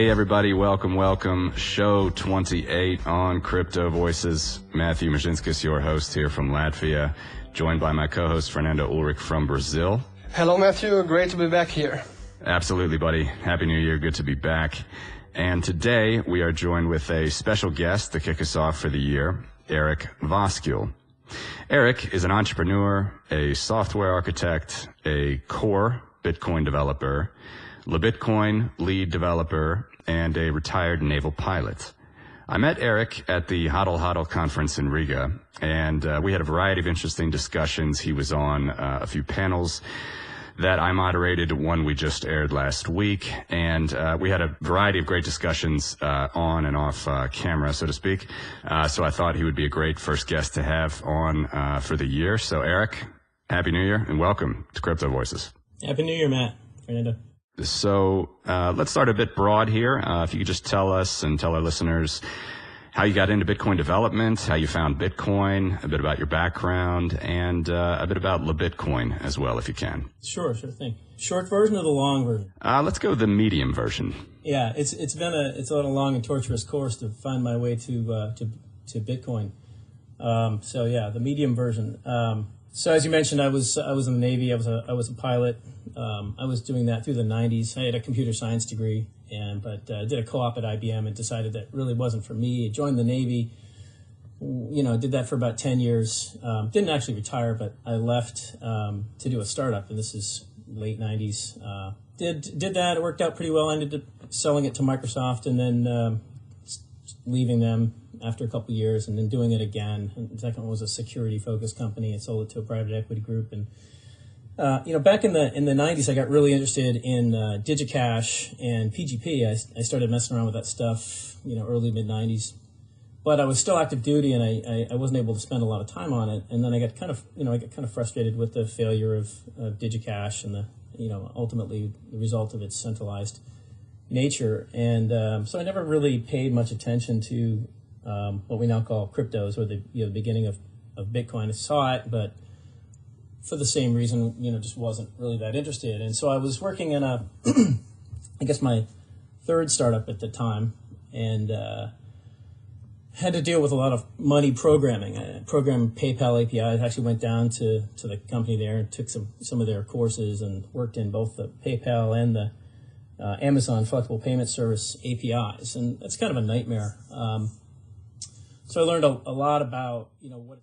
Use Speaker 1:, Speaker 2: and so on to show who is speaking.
Speaker 1: Hey everybody, welcome. Show 28 on Crypto Voices. Matthew Maszynskis, your host here from Latvia, joined by my co-host Fernando Ulrich from Brazil.
Speaker 2: Hello Matthew, great to be back here.
Speaker 1: Absolutely, buddy. Happy New Year, good to be back. And today we are joined with a special guest to kick us off for the year, Eric Voskuil. Eric is an entrepreneur, a software architect, a core Bitcoin developer, LaBitcoin lead developer, and a retired naval pilot. I met Eric at the HODL conference in Riga, and we had a variety of interesting discussions. He was on a few panels that I moderated, one we just aired last week, and we had a variety of great discussions on and off camera, so to speak. So I thought he would be a great first guest to have on for the year. So Eric, Happy New Year and welcome to Crypto Voices.
Speaker 3: Happy New Year, Matt. Fernando.
Speaker 1: So let's start a bit broad here. If you could just tell us and tell our listeners how you got into Bitcoin development, how you found Bitcoin, a bit about your background, and a bit about LaBitcoin as well, if you can.
Speaker 3: Sure thing. Short version or the long version?
Speaker 1: Let's go with the medium version.
Speaker 3: Yeah, it's been a long and torturous course to find my way to Bitcoin. So yeah, the medium version. So as you mentioned, I was in the Navy. I was a pilot. I was doing that through the 90s. I had a computer science degree, but did a co-op at IBM and decided that really wasn't for me. I joined the Navy. Did that for about 10 years. Didn't actually retire, but I left to do a startup, and this is late 90s. Did that. It worked out pretty well. I ended up selling it to Microsoft and then leaving them after a couple of years, and then doing it again. And the second one was a security-focused company. I sold it to a private equity group. And back in the 90s, I got really interested in DigiCash and PGP. I started messing around with that stuff, early mid 90s. But I was still active duty, and I wasn't able to spend a lot of time on it. And then I got kind of frustrated with the failure of DigiCash and ultimately the result of its centralized nature. And so I never really paid much attention to what we now call cryptos, or the beginning of Bitcoin. I saw it, but for the same reason, just wasn't really that interested. And so I was working in I guess my third startup at the time, and had to deal with a lot of money programming. I programmed PayPal APIs. I actually went down to the company there and took some of their courses and worked in both the PayPal and the Amazon flexible payment service APIs. And that's kind of a nightmare. So I learned a lot about, what